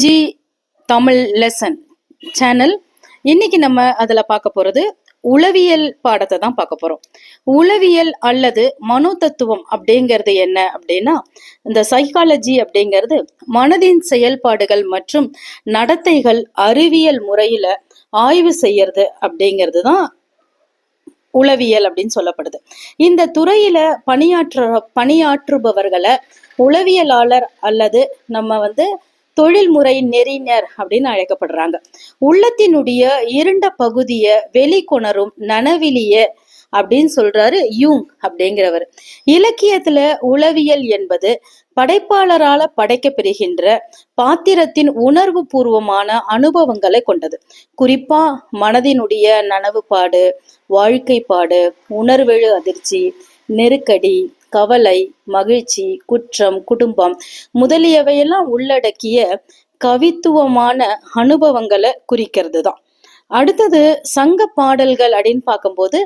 G Tamil lesson channel. இன்னைக்கு நம்ம அதில் பார்க்க போறது உளவியல் பாடத்தை தான் பார்க்க போறோம். உளவியல் அல்லது மனோதத்துவம் அப்படிங்கிறது என்ன அப்படின்னா, இந்த சைக்காலஜி அப்படிங்கிறது மனதின் செயல்பாடுகள் மற்றும் நடத்தைகள் அறிவியல் முறையில ஆய்வு செய்யறது அப்படிங்கிறது தான் உளவியல் அப்படின்னு சொல்லப்படுது. இந்த துறையில பணியாற்றுபவர்களை உளவியலாளர் அல்லது நம்ம தொழில்முறை நெறிஞர் அப்படின்னு அழைக்கப்படுறாங்க. உள்ளத்தினுடைய இருண்ட பகுதியை வெளிக்கொணரும் நனவிலிய அப்படின்னு சொல்றாரு யூங் அப்படிங்கிறவர். இலக்கியத்துல உளவியல் என்பது படைப்பாளரால படைக்கப்பெறுகின்ற பாத்திரத்தின் உணர்வு பூர்வமான அனுபவங்களை கொண்டது. குறிப்பா மனதினுடைய நனவுபாடு, வாழ்க்கைப்பாடு, உணர்வெழு அதிர்ச்சி, நெருக்கடி, கவலை, மகிழ்ச்சி, குற்றம், குடும்பம் முதலியவையெல்லாம் உள்ளடக்கிய கவித்துவமான அனுபவங்களை குறிக்கிறது தான். அடுத்தது சங்க பாடல்கள் அப்படின்னு பார்க்கும்போது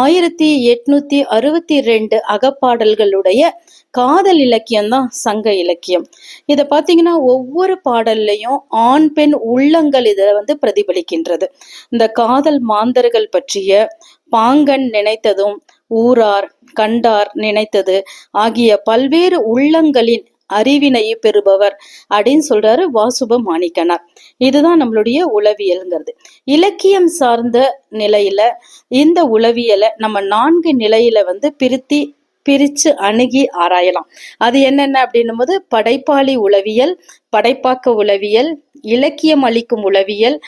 1862 அகப்பாடல்களுடைய காதல் இலக்கியம் தான் சங்க இலக்கியம். இதை பார்த்தீங்கன்னா ஒவ்வொரு பாடல்லையும் ஆண் பெண் உள்ளங்கள் இதை பிரதிபலிக்கின்றது. இந்த காதல் மாந்தர்கள் பற்றிய பாங்கன் நினைத்ததும் ஊரார் கண்டார் நினைத்தது ஆகிய பல்வேறு உள்ளங்களின் அறிவினை பெறுபவர் அப்படின்னு சொல்றாரு வாசுப மாணிக்கனார். இதுதான் நம்மளுடைய உளவியல்ங்கிறது. இலக்கியம் சார்ந்த நிலையில இந்த உளவியலை நம்ம 4 நிலையில பிரிச்சு அணுகி ஆராயலாம். அது என்னென்ன அப்படின்னும் போது படைப்பாளி உளவியல், படைப்பாக்க உளவியல், இலக்கியம் அளிக்கும் உளவியல்,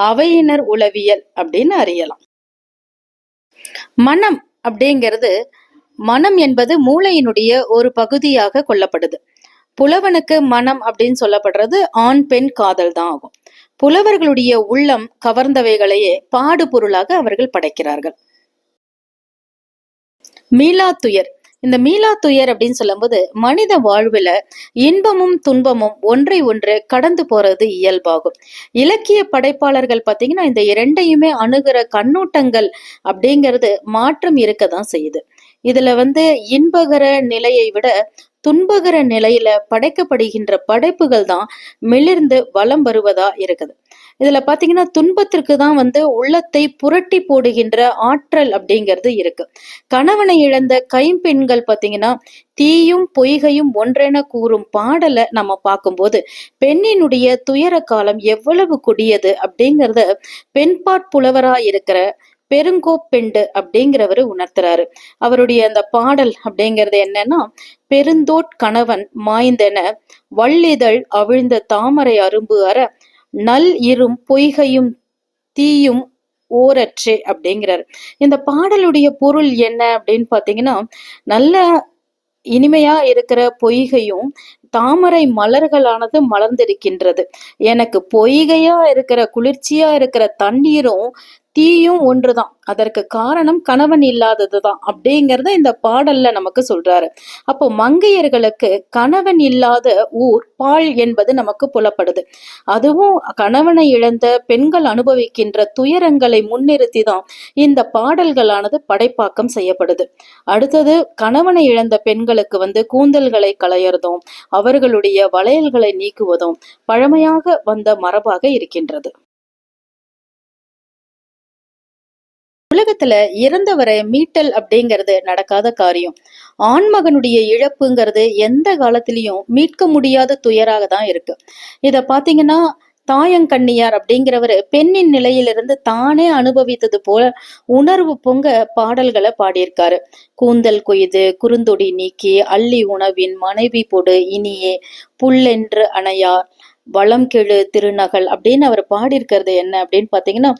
அவையினர் உளவியல் அப்படின்னு அறியலாம். மனம் அப்படிங்கிறது, மனம் என்பது மூளையினுடைய ஒரு பகுதியாக கொள்ளப்படுது. புலவனுக்கு மனம் அப்படின்னு சொல்லப்படுறது ஆண் பெண் காதல் தான் ஆகும். புலவர்களுடைய உள்ளம் கவர்ந்தவைகளையே பாடு பொருளாக அவர்கள் படைக்கிறார்கள். மீளா துயர். இந்த மீளா துயர் அப்படின்னு சொல்லும் போது மனித வாழ்வுல இன்பமும் துன்பமும் ஒன்றை ஒன்று கடந்து போறது இயல்பாகும். இலக்கிய படைப்பாளர்கள் பார்த்தீங்கன்னா இந்த இரண்டையுமே அணுகிற கண்ணோட்டங்கள் அப்படிங்கிறது மாற்றம் இருக்கதான் செய்யுது. இதுல இன்பகர நிலையை விட துன்பகர நிலையில படைக்கப்படுகின்ற படைப்புகள் தான் மிளிர்ந்து வலம் வருவதா இருக்குது. இதுல பாத்தீங்கன்னா துன்பத்திற்கு தான் உள்ளத்தை புரட்டி போடுகின்ற ஆற்றல் அப்படிங்கிறது இருக்கு. கணவனை இழந்த கைம்பெண்கள் பாத்தீங்கன்னா தீயும் பொய்கையும் ஒன்றென கூறும் பாடலை நம்ம பார்க்கும்போது பெண்ணினுடைய துயர காலம் எவ்வளவு கொடியது அப்படிங்கிறத பெண்பாற் புலவரா இருக்கிற பெருங்கோப்பெண்டு அப்படிங்கிறவரு உணர்த்துறாரு. அவருடைய அந்த பாடல் அப்படிங்கிறது என்னன்னா, பெருந்தோட் கணவன் மாய்ந்தென வள்ளிதழ் அவிழ்ந்த தாமரை அரும்பு அற நல் இரும் பொய்கையும் தீயும் ஓரற்றே அப்படிங்கிறார். இந்த பாடலுடைய பொருள் என்ன அப்படின்னு பாத்தீங்கன்னா, நல்ல இனிமையா இருக்கிற பொய்கையும் தாமரை மலர்களானது மலர்ந்திருக்கின்றது. எனக்கு பொய்கையா இருக்கிற குளிர்ச்சியா இருக்கிற தண்ணீரும் தீயும் ஒன்றுதான். அதற்கு காரணம் கணவன் இல்லாததுதான் அப்படிங்கறத இந்த பாடல்ல நமக்கு சொல்றாரு. அப்போ மங்கையர்களுக்கு கணவன் இல்லாத ஊர் பாழ் என்பது நமக்கு புலப்படுது. அதுவும் கணவனை இழந்த பெண்கள் அனுபவிக்கின்ற துயரங்களை முன்னிறுத்தி தான் இந்த பாடல்களானது படைப்பாக்கம் செய்யப்படுது. அடுத்தது கணவனை இழந்த பெண்களுக்கு கூந்தல்களை களையறதும் அவர்களுடைய வளையல்களை நீக்குவதும் பழமையாக வந்த மரபாக இருக்கின்றது. உலகத்துல இறந்தவரை மீட்டல் அப்படிங்கிறது நடக்காத காரியம். ஆண்மகனுடைய இழப்புங்கிறது எந்த காலத்திலையும் மீட்க முடியாத துயராக தான் இருக்கு. இத பாத்தீங்கன்னா தாயங்கண்ணியார் அப்படிங்கிறவரு பெண்ணின் நிலையிலிருந்து தானே அனுபவித்தது போல உணர்வு பொங்க பாடல்களை பாடியிருக்காரு. கூந்தல் கொய்து குறுந்தொடி நீக்கி அள்ளி உணவின் மனைவி பொடு இனியே புல்லென்று அணையார் வளம் கெழு திருநகல் அப்படின்னு அவர் பாடியிருக்கிறது என்ன அப்படின்னு பாத்தீங்கன்னா,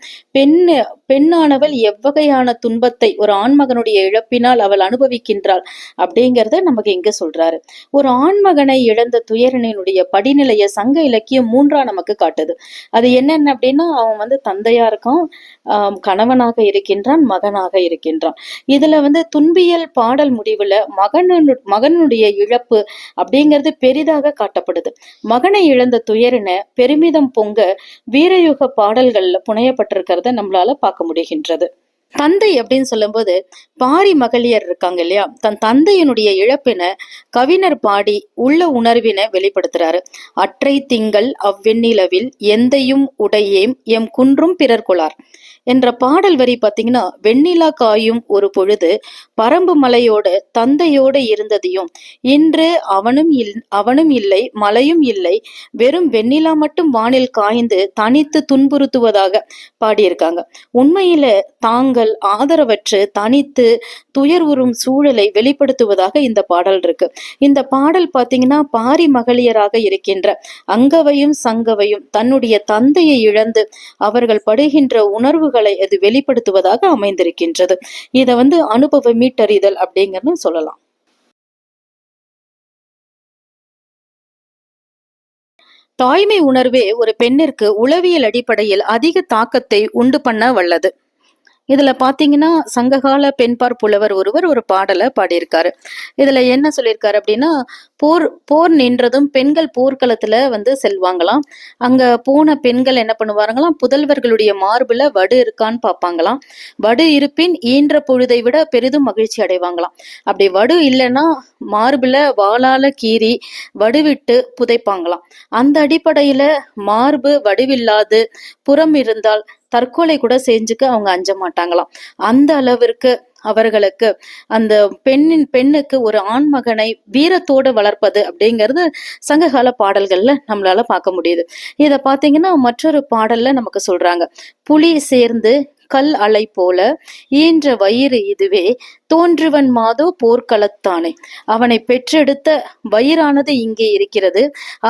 பெண்ணானவள் எவ்வகையான துன்பத்தை ஒரு ஆண்மகனுடைய இழப்பினால் அவள் அனுபவிக்கின்றாள் அப்படிங்கிறத நமக்கு இங்க சொல்றாரு. ஒரு ஆண்மகனை இழந்த துயரனினுடைய படிநிலைய சங்க இலக்கியம் 3ஆ நமக்கு காட்டுது. அது என்னென்ன அப்படின்னா, அவன் தந்தையா இருக்கான், கணவனாக இருக்கின்றான், மகனாக இருக்கின்றான். இதுல துன்பியல் பாடல் முடிவுல மகனுடைய இழப்பு அப்படிங்கிறது பெரிதாக காட்டப்படுது. மகனை இழந்த துயரின பெருமிதம் பொங்க வீரயுக பாடல்கள்ல புனையப்பட்டிருக்கிறத நம்மளால பார்க்க முடிகின்றது. தந்தை அப்படின்னு சொல்லும்போது பாரி மகளிர் இருக்காங்க இல்லையா, தன் தந்தையினுடைய இழப்பின கவிஞர் பாடி உள்ள உணர்வினை வெளிப்படுத்துறாரு. அற்றை திங்கள் அவ்வெண்ணிலவில் எந்தையும் உடையேம் எம் குன்றும் பிறர் கொளார் என்ற பாடல் வரி பாத்தீங்கன்னா, வெண்ணிலா காயும் ஒரு பொழுது பரம்பு மலையோட தந்தையோட இருந்ததையும், இன்று அவனும் இல்லை மலையும் இல்லை, வெறும் வெண்ணிலா மட்டும் வானில் காய்ந்து தனித்து துன்புறுத்துவதாக பாடியிருக்காங்க. உண்மையில தாங்கள் ஆதரவற்று தனித்து துயர் உறும் சூழலை வெளிப்படுத்துவதாக இந்த பாடல் இருக்கு. இந்த பாடல் பாத்தீங்கன்னா, பாரி மகளிராக இருக்கின்ற அங்கவையும் சங்கவையும் தன்னுடைய தந்தையை இழந்து அவர்கள் படுகின்ற உணர்வுகளை அது வெளிப்படுத்துவதாக அமைந்திருக்கின்றது. இத அனுபவ மீட்டறிதல் அப்படிங்கறது சொல்லலாம். தாய்மை உணர்வே ஒரு பெண்ணிற்கு உளவியல் அடிப்படையில் அதிக தாக்கத்தை உண்டு பண்ண வல்லது. இதுல பாத்தீங்கன்னா, சங்ககால பெண்பார் புலவர் ஒருவர் ஒரு பாடலை பாடியிருக்காரு. இதுல என்ன சொல்லியிருக்காரு அப்படின்னா, போர் போர் நின்றதும் பெண்கள் போர்க்களத்துல செல்வாங்களாம். அங்க போன பெண்கள் என்ன பண்ணுவாங்களாம், புதல்வர்களுடைய மார்புல வடு இருக்கான்னு பார்ப்பாங்களாம். வடு இருப்பின் ஈன்ற பொழுதை விட பெரிதும் மகிழ்ச்சி அடைவாங்களாம். அப்படி வடு இல்லைன்னா மார்புல வாளால கீறி வடுவிட்டு புதைப்பாங்களாம். அந்த அடிப்படையில மார்பு வடுவில்லாது புறம் இருந்தால் தற்கொலை கூட செஞ்சுக்க அவங்க அஞ்ச மாட்டாங்களாம். அந்த அளவிற்கு அவர்களுக்கு அந்த பெண்ணுக்கு ஒரு ஆண் மகனை வீரத்தோடு வளர்ப்பது அப்படிங்கிறது சங்ககால பாடல்கள்ல நம்மளால பார்க்க முடியுது. இத பாத்தீங்கன்னா, மற்றொரு பாடல்ல நமக்கு சொல்றாங்க, புலி சேர்ந்து கல் அலை போல ஈன்ற வயிறு இதுவே தோன்றுவன் மாதோ போர்க்களத்தானே, அவனை பெற்றெடுத்த வயிறானது இங்கே இருக்கிறது,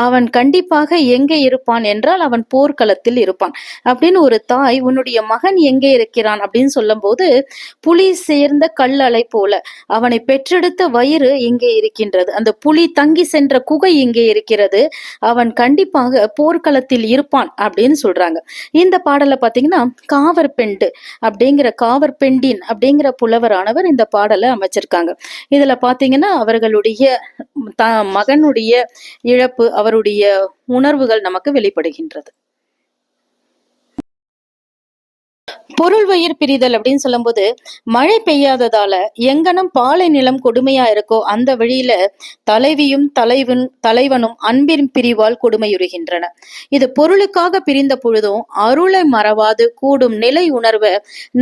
அவன் கண்டிப்பாக எங்கே இருப்பான் என்றால் அவன் போர்க்களத்தில் இருப்பான் அப்படின்னு ஒரு தாய் உன்னுடைய மகன் எங்கே இருக்கிறான் அப்படின்னு சொல்லும் போது, புலி சேர்ந்த கல் அலை போல அவனை பெற்றெடுத்த வயிறு இங்கே இருக்கின்றது, அந்த புலி தங்கி சென்ற குகை இங்கே இருக்கிறது, அவன் கண்டிப்பாக போர்க்களத்தில் இருப்பான் அப்படின்னு சொல்றாங்க. இந்த பாடலை பாத்தீங்கன்னா, காவற்பெண்டு அப்படிங்கிற காவற்பெண்டின் அப்படிங்கிற புலவரானவர் இந்த பாடலை அமைச்சிருக்காங்க. இதுல பாத்தீங்கன்னா, அவர்களுடைய மகனுடைய இழப்பு, அவருடைய உணர்வுகள் நமக்கு வெளிப்படுகின்றது. பொருள் வயிர் பிரிதல் அப்படின்னு சொல்லும் போது, மழை பெய்யாததால எங்கனம் பாலை நிலம் கொடுமையா இருக்கோ அந்த வழியில தலைவியும் தலைவனும் அன்பின் பிரிவால் கொடுமையுறுகின்றன. இது பொருளுக்காக பிரிந்த பொழுதும் அருளை மறவாது கூடும் நிலை உணர்வை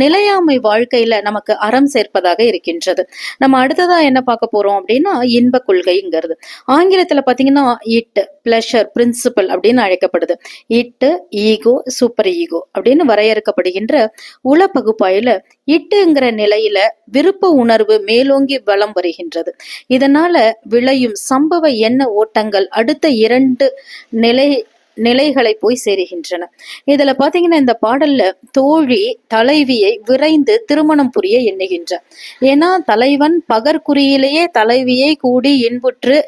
நிலையாமை வாழ்க்கையில நமக்கு அறம் சேர்ப்பதாக இருக்கின்றது. நம்ம அடுத்ததா என்ன பார்க்க போறோம் அப்படின்னா, இன்ப கொள்கைங்கிறது. ஆங்கிலத்துல பாத்தீங்கன்னா, இட் பிளஷர் பிரின்சிபல் அப்படின்னு அழைக்கப்படுது. இட் ஈகோ சூப்பர் ஈகோ அப்படின்னு வரையறுக்கப்படுகின்ற உள பகுப்பாயில இட்டுங்கிற நிலையில விருப்ப உணர்வு மேலோங்கி வலம் வருகின்றது. இதனால விளையும் சம்பவ எண்ண ஓட்டங்கள் அடுத்த 2 நிலைகளை போய் சேருகின்றன. இதுல பாத்தீங்கன்னா, இந்த பாடல்ல தோழி தலைவியை விரைந்து திருமணம் புரிய எண்ணுகின்ற. ஏன்னா தலைவன் பகற்குறியிலேயே தலைவியை கூடி இன்புற்று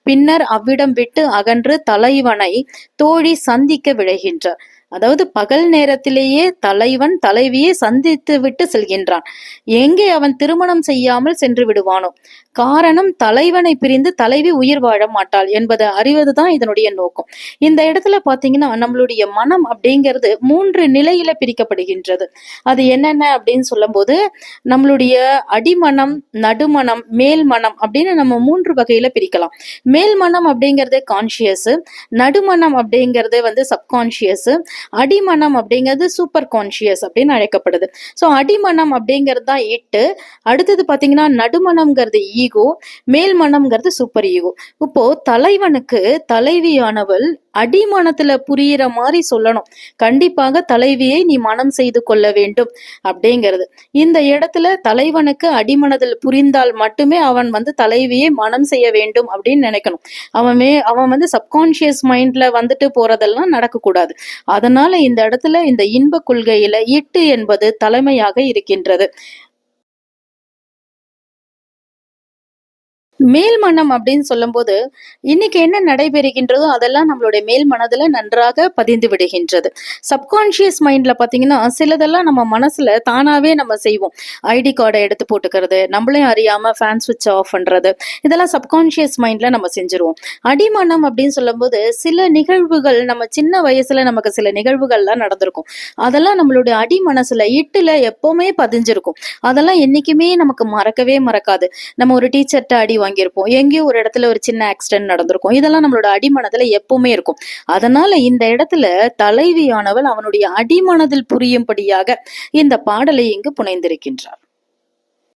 பின்னர் அவ்விடம் விட்டு அகன்று தலைவனை தோழி சந்திக்க விழைகின்றார். அதாவது பகல் நேரத்திலேயே தலைவன் தலைவியை சந்தித்து விட்டு செல்கின்றான். எங்கே அவன் திருமணம் செய்யாமல் சென்று விடுவானோ? காரணம், தலைவனை பிரிந்து தலைவி உயிர் வாழ மாட்டாள் என்பதை அறிவதுதான் இதனுடைய நோக்கம். இந்த இடத்துல பாத்தீங்கன்னா, நம்மளுடைய மனம் அப்படிங்கிறது 3 நிலையில பிரிக்கப்படுகின்றது. அது என்னென்ன அப்படின்னு சொல்லும் போது, நம்மளுடைய அடிமனம், நடுமனம், மேல் மனம் அப்படின்னு நம்ம 3 வகையில பிரிக்கலாம். மேல் மனம் அப்படிங்கிறது கான்சியஸ், நடுமனம் அப்படிங்கிறது சப்கான்சியஸ், அடிமனம் அப்படிங்கிறது சூப்பர் கான்சியஸ் அப்படின்னு அழைக்கப்படுது. சோ அடிமனம் அப்படிங்கிறது தான் இட்டு, அடுத்தது பாத்தீங்கன்னா நடுமனம்ங்கிறது ஈகோ, மேல் மனம்ங்கிறது சூப்பர் ஈகோ. இப்போ தலைவனுக்கு தலைவியானவள் அடிமனத்துல புரியிற மாதிரி சொல்லணும், கண்டிப்பாக தலைவியை நீ மனம் செய்து கொள்ள வேண்டும் அப்படிங்கிறது. இந்த இடத்துல தலைவனுக்கு அடிமனதில் புரிந்தால் மட்டுமே அவன் தலைவியை மனம் செய்ய வேண்டும் அப்படின்னு நினைக்கணும். அவன் சப்கான்சியஸ் மைண்ட்ல போறதெல்லாம் நடக்கக்கூடாது. அதனால இந்த இடத்துல இந்த இன்ப கொள்கையில இட்டு என்பது தலைமையாக இருக்கின்றது. மேல் மனம் அப்படின்னு சொல்லும்போது, இன்னைக்கு என்ன நடைபெறுகின்றதோ அதெல்லாம் நம்மளுடைய மேல் மனதுல நன்றாக பதிந்து விடுகின்றது. சப்கான்ஷியஸ் மைண்ட்ல பார்த்தீங்கன்னா, சிலதெல்லாம் நம்ம மனசுல தானாவே நம்ம செய்வோம். ஐடி கார்ட எடுத்து போட்டுக்கிறது, நம்மளையும் அறியாம ஃபேன் ஸ்விட்ச் ஆஃப் பண்றது, இதெல்லாம் சப்கான்ஷியஸ் மைண்ட்ல நம்ம செஞ்சுருவோம். அடிமனம் அப்படின்னு சொல்லும்போது, சில நிகழ்வுகள் நம்ம சின்ன வயசுல நமக்கு சில நிகழ்வுகள்லாம் நடந்திருக்கும். அதெல்லாம் நம்மளுடைய அடி மனசுல, இட்டுல எப்பவுமே பதிஞ்சிருக்கும். அதெல்லாம் என்னைக்குமே நமக்கு மறக்கவே மறக்காது. நம்ம ஒரு டீச்சர்ட்ட அடி வாங்கியிருப்போம். எங்கேயோ ஒரு இடத்துல ஒரு சின்ன ஆக்சிடென்ட் நடந்திருக்கும். இதெல்லாம் நம்மளோட அடிமனதுல எப்பவுமே இருக்கும். அதனால இந்த இடத்துல தலைவியானவள் அவனுடைய அடிமனதில் புரியும்படியாக இந்த பாடலை இங்கு புனைந்திருக்கின்றார்.